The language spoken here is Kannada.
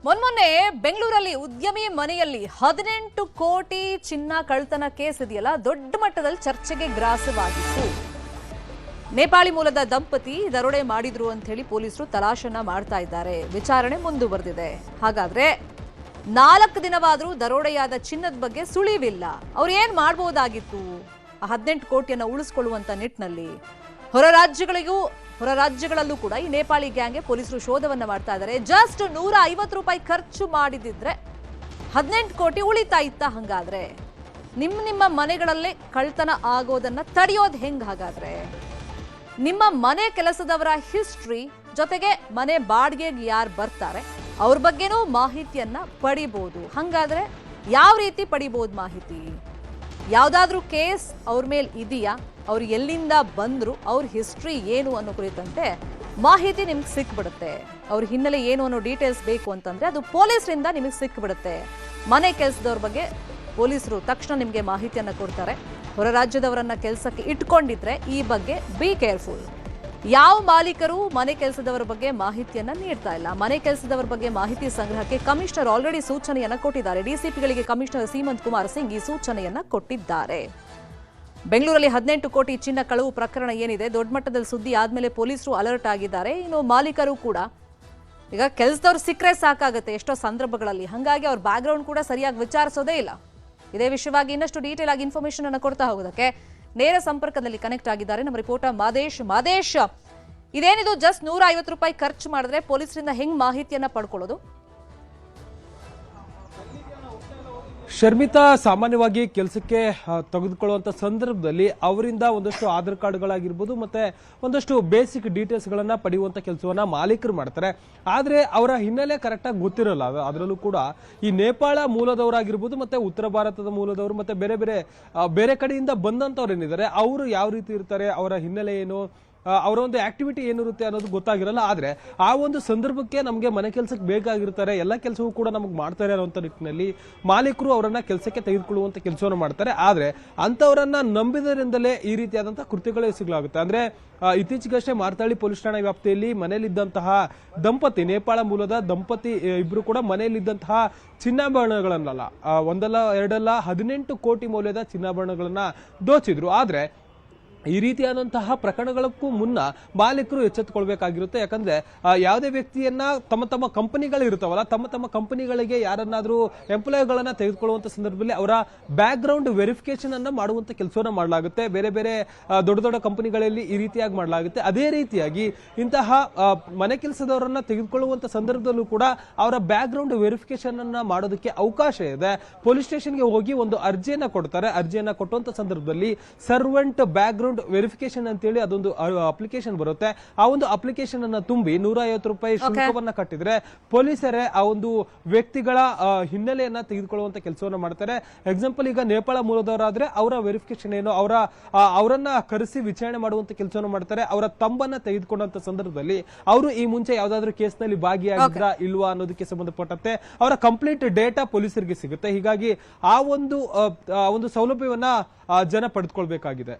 ಮೊನ್ನೆ ಬೆಂಗಳೂರಲ್ಲಿ ಉದ್ಯಮಿ ಮನೆಯಲ್ಲಿ 18 ಕೋಟಿ ಚಿನ್ನ ಕಳ್ಳತನ ಕೇಸ್ ಇದೆಯಲ್ಲ ದೊಡ್ಡ ಮಟ್ಟದಲ್ಲಿ ಚರ್ಚೆಗೆ ಗ್ರಾಸವಾಗಿತ್ತು. ನೇಪಾಳಿ ಮೂಲದ ದಂಪತಿ ದರೋಡೆ ಮಾಡಿದ್ರು ಅಂತ ಹೇಳಿ ಪೊಲೀಸರು ತಲಾಶನ ಮಾಡ್ತಾ ಇದ್ದಾರೆ. ವಿಚಾರಣೆ ಮುಂದುವರೆದಿದೆ. ಹಾಗಾದ್ರೆ 4 ದಿನವಾದರೂ ದರೋಡೆಯಾದ ಚಿನ್ನದ ಬಗ್ಗೆ ಸುಳಿವಿಲ್ಲ. ಅವ್ರು ಏನ್ ಮಾಡಬಹುದಾಗಿತ್ತು? 18 ಕೋಟಿಯನ್ನು ಉಳಿಸಿಕೊಳ್ಳುವಂತ ನಿಟ್ಟಿನಲ್ಲಿ ಹೊರ ರಾಜ್ಯಗಳಲ್ಲೂ ಕೂಡ ಈ ನೇಪಾಳಿ ಗ್ಯಾಂಗ್ಗೆ ಪೊಲೀಸರು ಶೋಧವನ್ನ ಮಾಡ್ತಾ ಇದ್ದಾರೆ. ಜಸ್ಟ್ 150 ರೂಪಾಯಿ ಖರ್ಚು ಮಾಡಿದಿದ್ರೆ 18 ಕೋಟಿ ಉಳಿತಾ ಇತ್ತ? ಹಂಗಾದ್ರೆ ನಿಮ್ಮ ಮನೆಗಳಲ್ಲೇ ಕಳ್ತನ ಆಗೋದನ್ನ ತಡೆಯೋದು ಹೆಂಗ್? ಹಾಗಾದ್ರೆ ನಿಮ್ಮ ಮನೆ ಕೆಲಸದವರ ಹಿಸ್ಟ್ರಿ ಜೊತೆಗೆ ಮನೆ ಬಾಡಿಗೆಗೆ ಯಾರು ಬರ್ತಾರೆ ಅವ್ರ ಬಗ್ಗೆನೂ ಮಾಹಿತಿಯನ್ನ ಪಡಿಬಹುದು. ಹಂಗಾದ್ರೆ ಯಾವ ರೀತಿ ಪಡಿಬಹುದು ಮಾಹಿತಿ? ಯಾವ್ದಾದ್ರೂ ಕೇಸ್ ಅವ್ರ ಮೇಲೆ ಇದೆಯಾ? ಅವ್ರು ಎಲ್ಲಿಂದ ಬಂದ್ರು, ಅವ್ರ ಹಿಸ್ಟ್ರಿ ಏನು ಅನ್ನೋ ಕುರಿತಂತೆ ಮಾಹಿತಿ ನಿಮ್ಗೆ ಸಿಕ್ಬಿಡುತ್ತೆ. ಅವ್ರ ಹಿನ್ನೆಲೆ ಏನು ಅನ್ನೋ ಡೀಟೇಲ್ಸ್ ಬೇಕು ಅಂತಂದ್ರೆ ಅದು ಪೊಲೀಸರಿಂದ ನಿಮಗೆ ಸಿಕ್ಬಿಡುತ್ತೆ. ಮನೆ ಕೆಲಸದವ್ರ ಬಗ್ಗೆ ಪೊಲೀಸರು ತಕ್ಷಣ ನಿಮಗೆ ಮಾಹಿತಿಯನ್ನ ಕೊಡ್ತಾರೆ. ಹೊರ ರಾಜ್ಯದವರನ್ನ ಕೆಲಸಕ್ಕೆ ಇಟ್ಕೊಂಡಿದ್ರೆ ಈ ಬಗ್ಗೆ ಬಿ ಕೇರ್ಫುಲ್. ಯಾವ ಮಾಲೀಕರು ಮನೆ ಕೆಲಸದವರ ಬಗ್ಗೆ ಮಾಹಿತಿಯನ್ನ ನೀಡ್ತಾ ಇಲ್ಲ. ಮನೆ ಕೆಲಸದವರ ಬಗ್ಗೆ ಮಾಹಿತಿ ಸಂಗ್ರಹಕ್ಕೆ ಕಮಿಷನರ್ ಆಲ್ರೆಡಿ ಸೂಚನೆಯನ್ನ ಕೊಟ್ಟಿದ್ದಾರೆ. ಡಿಸಿಪಿಗಳಿಗೆ ಕಮಿಷನರ್ ಸೀಮಂತ್ ಕುಮಾರ್ ಸಿಂಗ್ ಈ ಸೂಚನೆಯನ್ನ ಕೊಟ್ಟಿದ್ದಾರೆ. ಬೆಂಗಳೂರಲ್ಲಿ 18 ಕೋಟಿ ಚಿನ್ನ ಕಳವು ಪ್ರಕರಣ ಏನಿದೆ ದೊಡ್ಡ ಮಟ್ಟದಲ್ಲಿ ಸುದ್ದಿ ಆದ್ಮೇಲೆ ಪೊಲೀಸರು ಅಲರ್ಟ್ ಆಗಿದ್ದಾರೆ. ಇನ್ನು ಮಾಲೀಕರು ಕೂಡ ಈಗ ಕೆಲಸದವ್ರು ಸಿಕ್ಕರೆ ಸಾಕಾಗುತ್ತೆ ಎಷ್ಟೋ ಸಂದರ್ಭಗಳಲ್ಲಿ. ಹಾಗಾಗಿ ಅವ್ರ ಬ್ಯಾಕ್ ಗ್ರೌಂಡ್ ಕೂಡ ಸರಿಯಾಗಿ ವಿಚಾರಿಸೋದೇ ಇಲ್ಲ. ಇದೇ ವಿಷಯವಾಗಿ ಇನ್ನಷ್ಟು ಡೀಟೇಲ್ ಆಗಿ ಇನ್ಫಾರ್ಮೇಶನ್ ಅನ್ನು ಕೊಡ್ತಾ ಹೋಗೋದಕ್ಕೆ ನೇರ ಸಂಪರ್ಕದಲ್ಲಿ ಕನೆಕ್ಟ್ ಆಗಿದ್ದಾರೆ ನಮ್ಮ ರಿಪೋರ್ಟರ್ ಮಾದೇಶ್. ಇದೇನಿದು ಜಸ್ಟ್ 150 ರೂಪಾಯಿ ಖರ್ಚು ಮಾಡಿದ್ರೆ ಪೊಲೀಸರಿಂದ ಹೆಂಗ್ ಮಾಹಿತಿಯನ್ನ ಪಡ್ಕೊಳ್ಳೋದು? ಶರ್ಮಿತಾ, ಸಾಮಾನ್ಯವಾಗಿ ಕೆಲಸಕ್ಕೆ ತೆಗೆದುಕೊಳ್ಳುವಂತ ಸಂದರ್ಭದಲ್ಲಿ ಅವರಿಂದ ಒಂದಷ್ಟು ಆಧಾರ್ ಕಾರ್ಡ್ಗಳಾಗಿರ್ಬೋದು ಮತ್ತೆ ಒಂದಷ್ಟು ಬೇಸಿಕ್ ಡೀಟೇಲ್ಸ್ ಗಳನ್ನ ಪಡೆಯುವಂತ ಕೆಲಸವನ್ನ ಮಾಲೀಕರು ಮಾಡ್ತಾರೆ. ಆದ್ರೆ ಅವರ ಹಿನ್ನೆಲೆ ಕರೆಕ್ಟ್ ಆಗಿ ಗೊತ್ತಿರಲ್ಲ. ಅದರಲ್ಲೂ ಕೂಡ ಈ ನೇಪಾಳ ಮೂಲದವರಾಗಿರ್ಬೋದು ಮತ್ತೆ ಉತ್ತರ ಭಾರತದ ಮೂಲದವರು ಮತ್ತೆ ಬೇರೆ ಕಡೆಯಿಂದ ಬಂದಂತವ್ರು ಏನಿದ್ದಾರೆ ಅವರು ಯಾವ ರೀತಿ ಇರ್ತಾರೆ, ಅವರ ಹಿನ್ನೆಲೆ ಏನು, ಅವರ ಒಂದು ಆಕ್ಟಿವಿಟಿ ಏನಿರುತ್ತೆ ಅನ್ನೋದು ಗೊತ್ತಾಗಿರಲ್ಲ. ಆದ್ರೆ ಆ ಒಂದು ಸಂದರ್ಭಕ್ಕೆ ನಮಗೆ ಮನೆ ಕೆಲಸಕ್ಕೆ ಬೇಕಾಗಿರ್ತಾರೆ, ಎಲ್ಲ ಕೆಲಸವೂ ಕೂಡ ನಮಗೆ ಮಾಡ್ತಾರೆ ಅನ್ನುವಂಥ ನಿಟ್ಟಿನಲ್ಲಿ ಮಾಲೀಕರು ಅವರನ್ನ ಕೆಲಸಕ್ಕೆ ತೆಗೆದುಕೊಳ್ಳುವಂತ ಕೆಲಸವನ್ನು ಮಾಡ್ತಾರೆ. ಆದ್ರೆ ಅಂತವರನ್ನ ನಂಬಿದರಿಂದಲೇ ಈ ರೀತಿಯಾದಂತಹ ಕೃತ್ಯಗಳೇ ಸಿಗಲಾಗುತ್ತೆ. ಅಂದ್ರೆ ಇತ್ತೀಚೆಗಷ್ಟೇ ಮಾರ್ತಾಳಿ ಪೊಲೀಸ್ ಠಾಣಾ ವ್ಯಾಪ್ತಿಯಲ್ಲಿ ಮನೆಯಲ್ಲಿದ್ದಂತಹ ದಂಪತಿ, ನೇಪಾಳ ಮೂಲದ ದಂಪತಿ ಇಬ್ರು ಕೂಡ ಮನೆಯಲ್ಲಿದ್ದಂತಹ ಚಿನ್ನಾಭರಣಗಳನ್ನಲ್ಲ, ಒಂದಲ್ಲ ಎರಡಲ್ಲ 18 ಕೋಟಿ ಮೌಲ್ಯದ ಚಿನ್ನಾಭರಣಗಳನ್ನ ದೋಚಿದ್ರು. ಆದ್ರೆ ಈ ರೀತಿಯಾದಂತಹ ಪ್ರಕರಣಗಳಕ್ಕೂ ಮುನ್ನ ಮಾಲೀಕರು ಎಚ್ಚೆತ್ತುಕೊಳ್ಬೇಕಾಗಿರುತ್ತೆ. ಯಾಕಂದ್ರೆ ಯಾವುದೇ ವ್ಯಕ್ತಿಯನ್ನ ತಮ್ಮ ಕಂಪನಿಗಳು ಇರ್ತಾವಲ್ಲ, ತಮ್ಮ ಕಂಪನಿಗಳಿಗೆ ಯಾರನ್ನಾದ್ರೂ ಎಂಪ್ಲಾಯಿಗಳನ್ನ ತೆಗೆದುಕೊಳ್ಳುವಂತ ಸಂದರ್ಭದಲ್ಲಿ ಅವರ ಬ್ಯಾಕ್ ಗ್ರೌಂಡ್ ವೆರಿಫಿಕೇಶನ್ ಅನ್ನ ಮಾಡುವಂತ ಕೆಲಸವನ್ನ ಮಾಡಲಾಗುತ್ತೆ. ಬೇರೆ ದೊಡ್ಡ ಕಂಪನಿಗಳಲ್ಲಿ ಈ ರೀತಿಯಾಗಿ ಮಾಡಲಾಗುತ್ತೆ. ಅದೇ ರೀತಿಯಾಗಿ ಇಂತಹ ಮನೆ ಕೆಲಸದವರನ್ನ ತೆಗೆದುಕೊಳ್ಳುವಂತ ಸಂದರ್ಭದಲ್ಲೂ ಕೂಡ ಅವರ ಬ್ಯಾಕ್ ಗ್ರೌಂಡ್ ವೆರಿಫಿಕೇಶನ್ ಅನ್ನ ಮಾಡೋದಕ್ಕೆ ಅವಕಾಶ ಇದೆ. ಪೊಲೀಸ್ ಸ್ಟೇಷನ್ಗೆ ಹೋಗಿ ಒಂದು ಅರ್ಜಿಯನ್ನ ಕೊಡ್ತಾರೆ. ಅರ್ಜಿಯನ್ನ ಕೊಟ್ಟಂತ ಸಂದರ್ಭದಲ್ಲಿ ಸರ್ವೆಂಟ್ ಬ್ಯಾಕ್ ಗ್ರೌಂಡ್ ವೆರಿಫಿಕೇಶನ್ ಅಂತೇಳಿ ಅದೊಂದು ಅಪ್ಲಿಕೇಶನ್ ಬರುತ್ತೆ. ಆ ಒಂದು ಅಪ್ಲಿಕೇಶನ್ ಅನ್ನ ತುಂಬಿ 150 ರೂಪಾಯಿ ಶುಲ್ಕವನ್ನ ಕಟ್ಟಿದ್ರೆ ಪೊಲೀಸರೇ ಆ ಒಂದು ವ್ಯಕ್ತಿಗಳ ಹಿನ್ನೆಲೆಯನ್ನ ತೆಗೆದುಕೊಳ್ಳುವಂತ ಕೆಲಸವನ್ನ ಮಾಡ್ತಾರೆ. ಎಕ್ಸಾಂಪಲ್, ಈಗ ನೇಪಾಳ ಮೂಲದವರಾದ್ರೆ ಅವರ ವೆರಿಫಿಕೇಶನ್ ಏನು, ಅವರನ್ನ ಕರೆಸಿ ವಿಚಾರಣೆ ಮಾಡುವಂತ ಕೆಲಸವನ್ನ ಮಾಡ್ತಾರೆ. ಅವರ ತಂಬನ್ನ ತೆಗೆದುಕೊಂಡಂತ ಸಂದರ್ಭದಲ್ಲಿ ಅವರು ಈ ಮುಂಚೆ ಯಾವ್ದಾದ್ರು ಕೇಸ್ನಲ್ಲಿ ಭಾಗಿಯಾಗಿದ್ರಾ ಇಲ್ವಾ ಅನ್ನೋದಕ್ಕೆ ಸಂಬಂಧಪಟ್ಟಂತೆ ಅವರ ಕಂಪ್ಲೀಟ್ ಡೇಟಾ ಪೊಲೀಸರಿಗೆ ಸಿಗುತ್ತೆ. ಹೀಗಾಗಿ ಆ ಒಂದು ಸೌಲಭ್ಯವನ್ನ ಜನ ಪಡೆದುಕೊಳ್ಬೇಕಾಗಿದೆ.